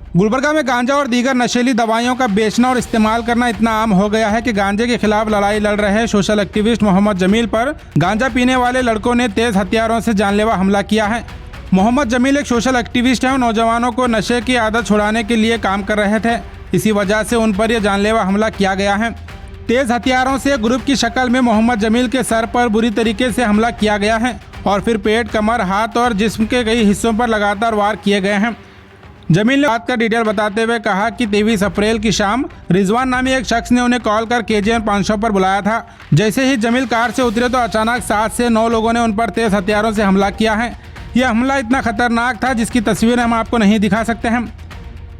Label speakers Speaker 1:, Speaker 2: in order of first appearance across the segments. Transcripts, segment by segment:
Speaker 1: गुलबर्गा में गांजा और दीगर नशीली दवाइयों का बेचना और इस्तेमाल करना इतना आम हो गया है कि गांजे के खिलाफ लड़ाई लड़ रहे सोशल एक्टिविस्ट मोहम्मद जमील पर गांजा पीने वाले लड़कों ने तेज हथियारों से जानलेवा हमला किया है। मोहम्मद जमील एक सोशल एक्टिविस्ट है और नौजवानों को नशे की आदत छुड़ाने के लिए काम कर रहे थे। इसी वजह से उन पर यह जानलेवा हमला किया गया है। तेज हथियारों से ग्रुप की शक्ल में मोहम्मद जमील के सर पर बुरी तरीके से हमला किया गया है और फिर पेट, कमर, हाथ और जिस्म के कई हिस्सों पर लगातार वार किए गए हैं। जमील ने बात का डिटेल बताते हुए कहा कि 23 अप्रैल की शाम रिजवान नामी एक शख्स ने उन्हें कॉल कर KGN 500 पर बुलाया था। जैसे ही जमील कार से उतरे तो अचानक 7 से 9 लोगों ने उन पर तेज हथियारों से हमला किया है। यह हमला इतना खतरनाक था जिसकी तस्वीरें हम आपको नहीं दिखा सकते हैं।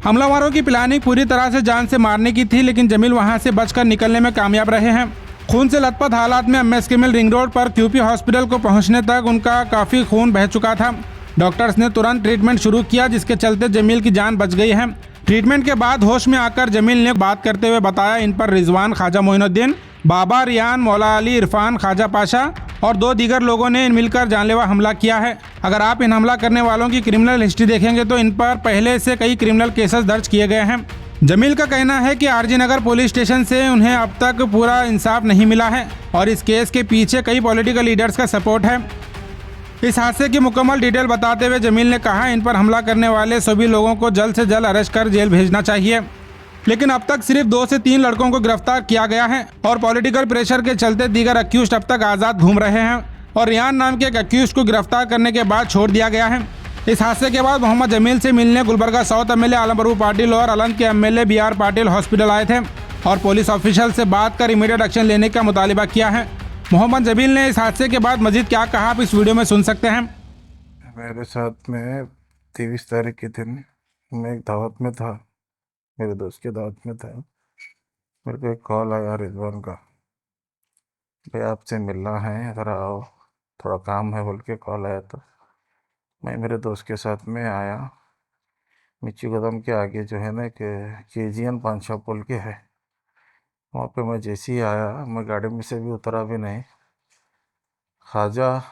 Speaker 1: हमलावरों की प्लानिंग पूरी तरह से जान से मारने की थी, लेकिन जमील वहां से बचकर निकलने में कामयाब रहे हैं। खून से लथपथ हालात में MS मिल रिंग रोड पर QP हॉस्पिटल को पहुंचने तक उनका काफ़ी खून बह चुका था। डॉक्टर्स ने तुरंत ट्रीटमेंट शुरू किया, जिसके चलते जमील की जान बच गई है। ट्रीटमेंट के बाद होश में आकर जमील ने बात करते हुए बताया, इन पर रिजवान, ख्वाजा मोइनुद्दीन, बाबा, रियान, मौला अली, इरफान, ख्वाजा पाशा और 2 दीगर लोगों ने मिलकर जानलेवा हमला किया है। अगर आप इन हमला करने वालों की क्रिमिनल हिस्ट्री देखेंगे तो इन पर पहले से कई क्रिमिनल केसेस दर्ज किए गए हैं। जमील का कहना है कि RG नगर पुलिस स्टेशन से उन्हें अब तक पूरा इंसाफ नहीं मिला है और इस केस के पीछे कई पॉलिटिकल लीडर्स का सपोर्ट है। इस हादसे की मुकम्मल डिटेल बताते हुए जमील ने कहा, इन पर हमला करने वाले सभी लोगों को जल्द से जल्द अरेस्ट कर जेल भेजना चाहिए। लेकिन अब तक सिर्फ 2 से 3 लड़कों को गिरफ्तार किया गया है और पॉलिटिकल प्रेशर के चलते दीगर अक्यूज्ड अब तक आज़ाद घूम रहे हैं और रियान नाम के एक अक्यूज्ड को गिरफ्तार करने के बाद छोड़ दिया गया है। इस हादसे के बाद मोहम्मद जमील से मिलने गुलबर्गा साउथ MLA आलम बरू पाटिल और अलंद के MLA BR पाटिल हॉस्पिटल आए थे और पुलिस ऑफिशियल से बात कर इमीडिएट एक्शन लेने का मुतालिबा किया है। मोहम्मद जमील ने इस हादसे के बाद मजीद क्या कहा, आप इस वीडियो में सुन सकते हैं।
Speaker 2: मेरे साथ में 23 तारीख के दिन मैं एक दावत में था, मेरे दोस्त के दावत में था। मेरे को एक कॉल आया रिजवान का, भाई आपसे मिलना है, ज़रा आओ, थोड़ा काम है बोल के कॉल आया। तो मैं मेरे दोस्त के साथ में आया। मिच्ची गोदाम के आगे जो है ना एक KGN 500 पुल के है, वहाँ पे मैं जैसे ही आया, मैं गाड़ी में से भी उतरा भी नहीं। ख्वाजा,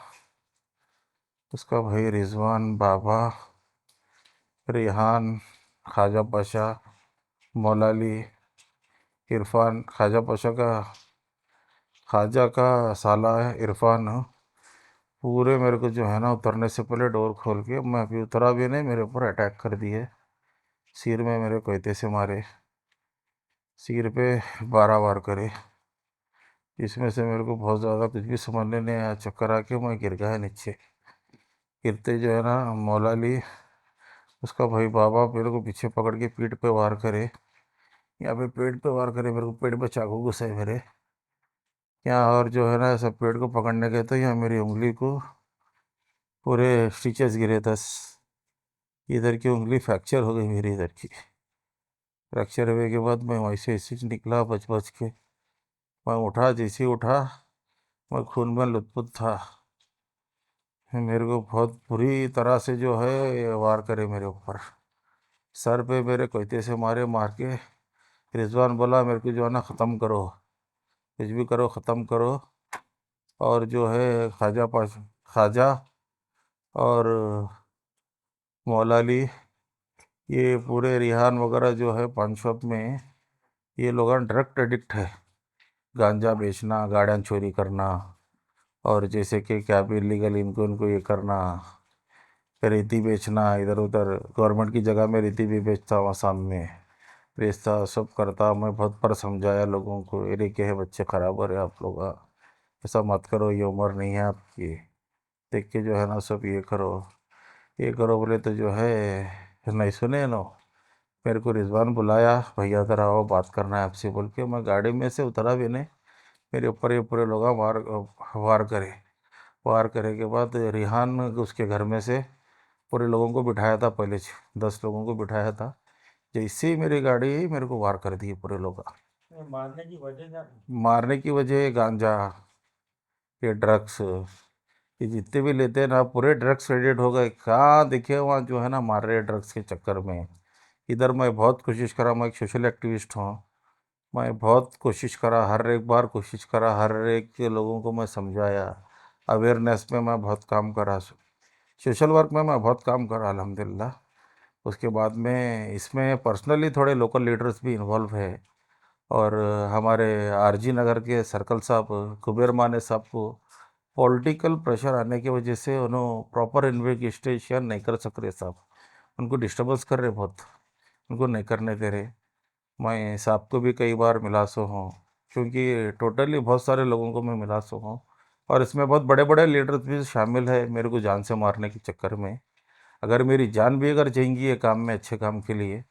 Speaker 2: उसका भाई रिजवान, बाबा, रिहान, ख्वाजा पाशा, मौला अली, इरफान, ख्वाजा का साला है इरफान, पूरे मेरे को जो है ना उतरने से पहले डोर खोल के, मैं अभी उतरा भी नहीं, मेरे ऊपर अटैक कर दिए। सिर में मेरे कोयते से मारे, सिर पे 12 वार करे। इसमें से मेरे को बहुत ज़्यादा कुछ भी समझने नहीं आया, चक्कर आके मैं गिर गया नीचे। गिरते जो है ना मौला अली, उसका भाई बाबा मेरे को पीछे पकड़ के पीठ पे वार करे, यहाँ पे पेट पे वार करे, मेरे को पेट पे चाकू घुसे मेरे यहाँ। और जो है ना सब पेट को पकड़ने गए तो यहाँ मेरी उंगली को पूरे स्टिचेस गिरे 10। इधर की उंगली फ्रैक्चर हो गई मेरी, इधर की फ्रैक्चर होने के बाद मैं वैसे ऐसे निकला बच बच के। मैं उठा, जैसे ही उठा मैं खून में लुथपुथ था। मेरे को बहुत बुरी तरह से जो है वार करे मेरे ऊपर, सर पे मेरे कोयते से मारे, मार के रिजवान बोला मेरे को जो है ना ख़त्म करो, कुछ भी करो ख़त्म करो। और जो है ख्वाजा और मौला अली, ये पूरे रिहान वगैरह जो है पान शॉप में, ये लोग ड्रग एडिक्ट है। गांजा बेचना, गाड़ियाँ चोरी करना, और जैसे कि क्या भी इलीगल इनको इनको ये करना, रेती बेचना इधर उधर, गवर्नमेंट की जगह में रेती भी बेचता, वहाँ सामने बेचता, सब करता। मैं बहुत बार समझाया लोगों को, अरे क्या है बच्चे ख़राब हो रहे आप लोग, ऐसा मत करो, ये उम्र नहीं है आपकी, देख के जो है ना सब ये करो ये करो बोले तो जो है नहीं सुने नो। मेरे को रिजवान बुलाया, भैया ज़रा आओ बात करना है आपसे बोल के। मैं गाड़ी में से उतरा भी नहीं, मेरे ऊपर ये पूरे लोग वार करे के बाद रिहान उसके घर में से पूरे लोगों को बिठाया था, पहले 10 लोगों को बिठाया था। जैसे ही मेरी गाड़ी आई, मेरे को वार कर दिए पूरे लोग। मारने की वजह गांजा, ये ड्रग्स, ये जितने भी लेते हैं ना पूरे ड्रग्स एडिक्ट हो गए। कहाँ दिखे वहाँ जो है ना मार रहे ड्रग्स के चक्कर में। इधर मैं बहुत कोशिश करा, मैं एक सोशल एक्टिविस्ट हूँ, मैं बहुत कोशिश करा, हर एक बार कोशिश करा, हर एक के लोगों को मैं समझाया, अवेयरनेस में मैं बहुत काम करा, सोशल वर्क में मैं बहुत काम करा अल्हम्दुलिल्लाह। उसके बाद में इसमें पर्सनली थोड़े लोकल लीडर्स भी इन्वॉल्व है, और हमारे आरजी नगर के सर्कल साहब कुबेर माने साहब को पॉलिटिकल प्रेशर आने की वजह से उन्होंने प्रॉपर इन्वेस्टिगेशन नहीं कर सक रहे साहब, उनको डिस्टर्बेंस कर रहे बहुत, उनको नहीं करने दे रहे। मैं साहब को भी कई बार मिला सो हूँ, क्योंकि टोटली बहुत सारे लोगों को मैं मिला सो हूँ, और इसमें बहुत बड़े बड़े लीडर्स भी शामिल है मेरे को जान से मारने के चक्कर में। अगर मेरी जान भी अगर जाएंगी ये काम में, अच्छे काम के लिए,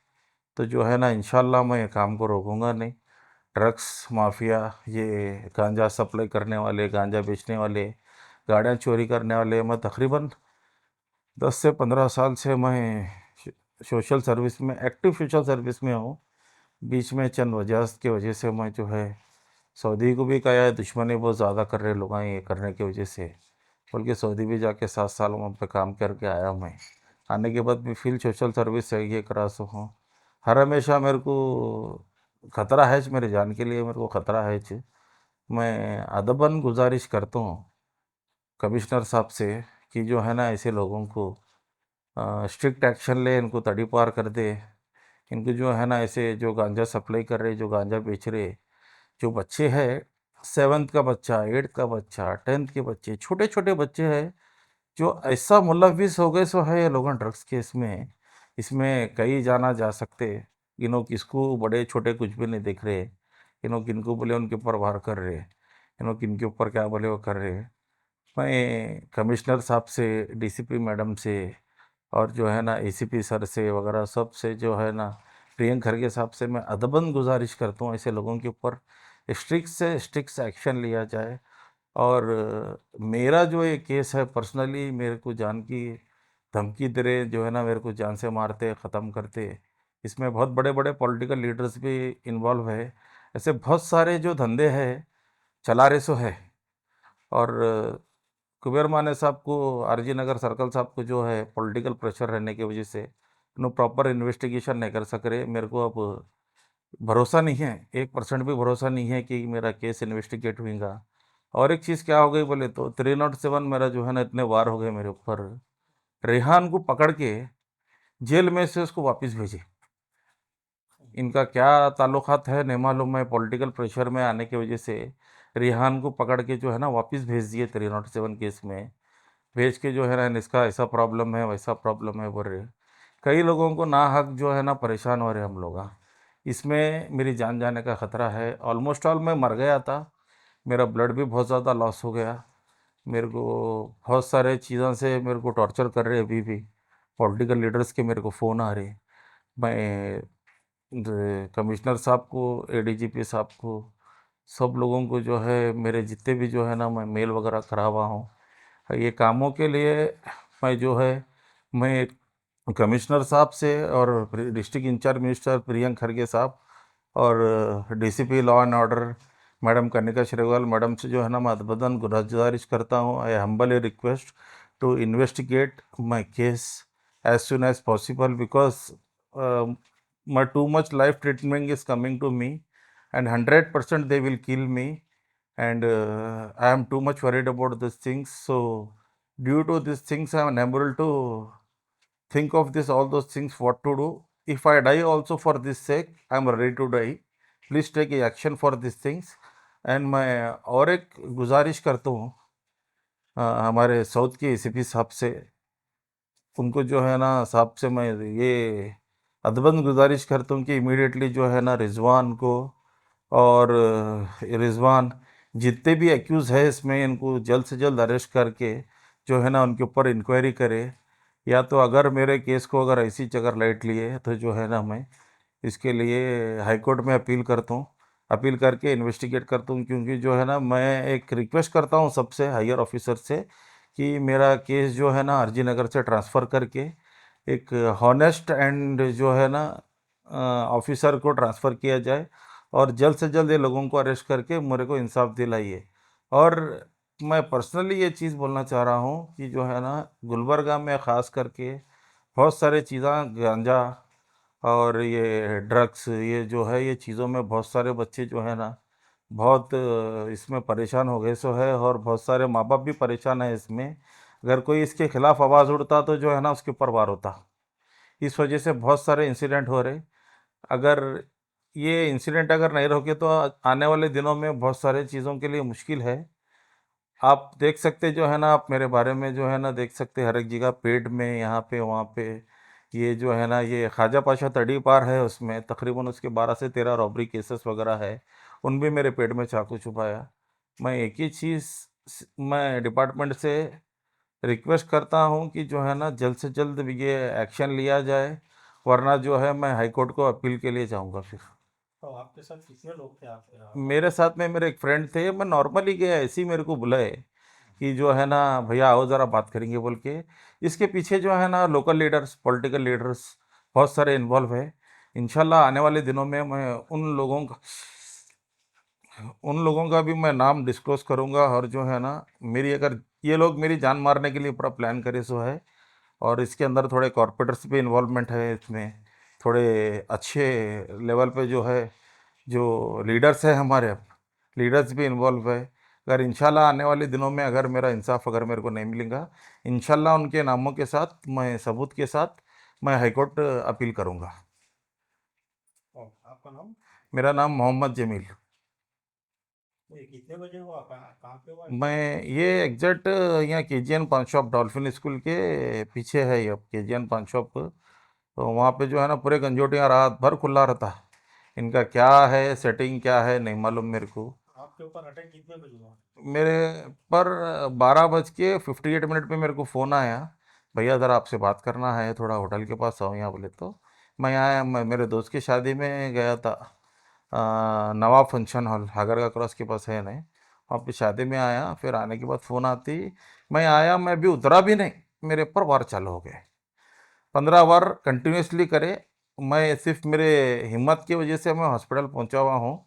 Speaker 2: तो जो है ना इंशाल्लाह मैं ये काम को रोकूंगा नहीं। ड्रग्स माफिया, ये गांजा सप्लाई करने वाले, गांजा बेचने वाले, गाड़ियाँ चोरी करने वाले, मैं तकरीबन 10 से 15 साल से मैं सोशल सर्विस में, एक्टिव सोशल सर्विस में हूँ। बीच में चंद वजह की वजह से मैं जो है सऊदी को भी कहा है, दुश्मनी बहुत ज़्यादा कर रहे लोग हैं ये करने की वजह से, बल्कि सऊदी भी जाके 7 साल वहाँ पे काम करके आया मैं। आने के बाद भी फील्ड सोशल सर्विस है ये करा सो हूँ। हर हमेशा मेरे को खतरा है, मेरे जान के लिए मेरे को खतरा है। मैं अदबन गुजारिश करता हूँ कमिश्नर साहब से कि जो है ना ऐसे लोगों को स्ट्रिक्ट एक्शन ले, इनको तड़ी पार कर दे। इनको जो है ना ऐसे जो गांजा सप्लाई कर रहे, जो गांजा बेच रहे, जो बच्चे हैं, 7th का बच्चा, 8th का बच्चा, 10th के बच्चे, छोटे छोटे बच्चे हैं जो ऐसा मुलविस हो गए सो है ये लोग ड्रग्स के इसमें। इसमें कई जाना जा सकते, इन्हों किसको बड़े छोटे कुछ भी नहीं देख रहे, इन्हों किनको बोले उनके ऊपर वार कर रहे, इन्हों किनके ऊपर क्या बोले वो कर रहे। मैं कमिश्नर साहब से, डीसीपी मैडम से, और जो है ना एसीपी सर से वगैरह सब से जो है ना प्रियंक खरगे साहब से मैं अदबन गुजारिश करता हूँ ऐसे लोगों के ऊपर स्ट्रिक्ट से स्ट्रिक्ट एक्शन लिया जाए। और मेरा जो ये केस है पर्सनली, मेरे को जान की धमकी दे रहे, जो है ना मेरे को जान से मारते ख़त्म करते। इसमें बहुत बड़े बड़े पॉलिटिकल लीडर्स भी इन्वॉल्व है। ऐसे बहुत सारे जो धंधे हैं चला रहे सो है। और कुबेर माने साहब को, आरजी नगर सर्कल साहब को जो है पॉलिटिकल प्रेशर रहने की वजह से नो प्रॉपर इन्वेस्टिगेशन नहीं कर सक रहे। मेरे को अब भरोसा नहीं है, 1% भी भरोसा नहीं है कि मेरा केस इन्वेस्टिगेट होगा। और एक चीज़ क्या हो गई बोले तो 307 मेरा जो है ना इतने वार हो गए मेरे ऊपर, रेहान को पकड़ के जेल में से उसको वापस भेजे। इनका क्या ताल्लुकात है नहीं मालूम, मैं पॉलिटिकल प्रेशर में आने की वजह से रेहान को पकड़ के जो है ना वापस भेज दिए 307 केस में। भेज के जो है ना इसका ऐसा प्रॉब्लम है, वैसा प्रॉब्लम है बोल रहे। कई लोगों को ना हक जो है ना परेशान हो रहे हम लोग। इसमें मेरी जान जाने का ख़तरा है। ऑलमोस्ट ऑल मैं मर गया था, मेरा ब्लड भी बहुत ज़्यादा लॉस हो गया। मेरे को बहुत सारे चीज़ों से मेरे को टॉर्चर कर रहे अभी भी, पॉलिटिकल लीडर्स के मेरे को फ़ोन आ रहे। मैं कमिश्नर साहब को, एडीजीपी साहब को, सब लोगों को जो है मेरे जितने भी जो है ना मैं मेल वगैरह करा हुआ हूँ ये कामों के लिए। मैं जो है मैं कमिश्नर साहब से और district in-charge minister Priyank Kharge साहब और DCP law and order madam Kanika Shrival madam से जो है ना मैं अदबदन गुजारिश करता हूँ, I humbly request to investigate my case as soon as possible, because my too much life treatment is coming to me, and 100% they will kill me, and I am too much worried about these things. So due to these things I am unable to think of this all those things what to do. If I die also for this sake, I am ready to die. Please take action for these things. And मैं और एक गुजारिश करता हूँ हमारे south के ACP साहब से, उनको जो है ना साहब से मैं ये अदबन गुजारिश करता हूँ कि इमीडिएटली जो है ना रिजवान को और रिजवान जितने भी एक्यूज़ है इसमें, इनको जल्द से जल्द अरेस्ट करके जो है ना उनके ऊपर इंक्वायरी करे। या तो अगर मेरे केस को अगर ऐसी जगह लाइट लिए तो जो है ना मैं इसके लिए हाई कोर्ट में अपील करता हूँ, अपील करके इन्वेस्टिगेट करता हूँ। क्योंकि जो है ना मैं एक रिक्वेस्ट करता हूँ सबसे हायर ऑफिसर से कि मेरा केस जो है ना आरजी नगर से ट्रांसफ़र करके एक हॉनेस्ट एंड जो है ना ऑफिसर को ट्रांसफ़र किया जाए, और जल्द से जल्द ये लोगों को अरेस्ट करके मेरे को इंसाफ दिलाइए। और मैं पर्सनली ये चीज़ बोलना चाह रहा हूँ कि जो है ना गुलबर्गा में ख़ास करके बहुत सारे चीज़ें, गांजा और ये ड्रग्स, ये जो है ये चीज़ों में बहुत सारे बच्चे जो है ना बहुत इसमें परेशान हो गए सो है, और बहुत सारे माँ बाप भी परेशान है इसमें। अगर कोई इसके खिलाफ़ आवाज़ उठता तो जो है ना उसके ऊपर वार होता। इस वजह से बहुत सारे इंसिडेंट हो रहे। अगर ये इंसिडेंट अगर नहीं रोके तो आने वाले दिनों में बहुत सारे चीज़ों के लिए मुश्किल है। आप देख सकते जो है ना, आप मेरे बारे में जो है ना देख सकते, हर एक जगह पेट में, यहाँ पे वहाँ पे, ये जो है ना, ये ख्वाजा पाशा तड़ी पार है, उसमें तकरीबन उसके 12 से 13 रॉबरी केसेस वगैरह है, उन भी मेरे पेट में चाकू छुपाया। मैं एक ही चीज़ मैं डिपार्टमेंट से रिक्वेस्ट करता हूँ कि जो है ना जल्द से जल्द ये एक्शन लिया जाए, वरना जो है मैं हाई कोर्ट को अपील के लिए जाऊँगा फिर।
Speaker 3: तो आपके साथ कितने लोग थे आपके यहाँ?
Speaker 2: मेरे साथ में मेरे एक फ्रेंड थे, मैं नॉर्मली गया, ऐसे ही मेरे को बुलाए कि जो है ना भैया आओ ज़रा बात करेंगे बोल के। इसके पीछे जो है ना लोकल लीडर्स, पॉलिटिकल लीडर्स बहुत सारे इन्वॉल्व है। इंशाल्लाह आने वाले दिनों में मैं उन लोगों का भी मैं नाम डिस्क्लोज करूंगा, और जो है ना, मेरी अगर ये लोग मेरी जान मारने के लिए पूरा प्लान करे सो है, और इसके अंदर थोड़े कॉरपोरेटर्स भी इन्वॉल्वमेंट है इसमें, थोड़े अच्छे लेवल पे जो है, जो लीडर्स है हमारे, लीडर्स भी इन्वॉल्व है। अगर इंशाल्लाह आने वाले दिनों में अगर मेरा इंसाफ अगर मेरे को नहीं मिलेगा, इंशाल्लाह उनके नामों के साथ, मैं सबूत के साथ, मैं हाईकोर्ट अपील करूंगा।
Speaker 3: आपका नाम?
Speaker 2: मेरा नाम मोहम्मद जमील।
Speaker 3: ये कितने बजे हुआ, कहाँ पे हुआ?
Speaker 2: मैं ये एग्जैक्ट यहाँ केजीएन पान शॉप, डॉल्फिन स्कूल के पीछे है ये केजीएन पान शॉप। तो वहाँ पे जो है ना पूरे गंजोटियाँ रात भर खुला रहता है। इनका क्या है सेटिंग, क्या है नहीं मालूम मेरे को।
Speaker 3: आपके ऊपर अटैक कितने बजे हुआ?
Speaker 2: मेरे पर 12:58 पे मेरे को फ़ोन आया, भैया ज़रा आपसे बात करना है, थोड़ा होटल के पास आओ यहाँ बोले। तो मैं आया, मैं मेरे दोस्त की शादी में गया था, नवाब फंक्शन हॉल हागर का क्रॉस के पास है नहीं, वहाँ पे शादी में आया। फिर आने के बाद फ़ोन आती, मैं आया, मैं भी उतरा भी नहीं, मेरे ऊपर वार चालू हो गए, 15 वार कंटिन्यूसली करे। मैं सिर्फ मेरे हिम्मत की वजह से मैं हॉस्पिटल पहुंचा हुआ हूँ।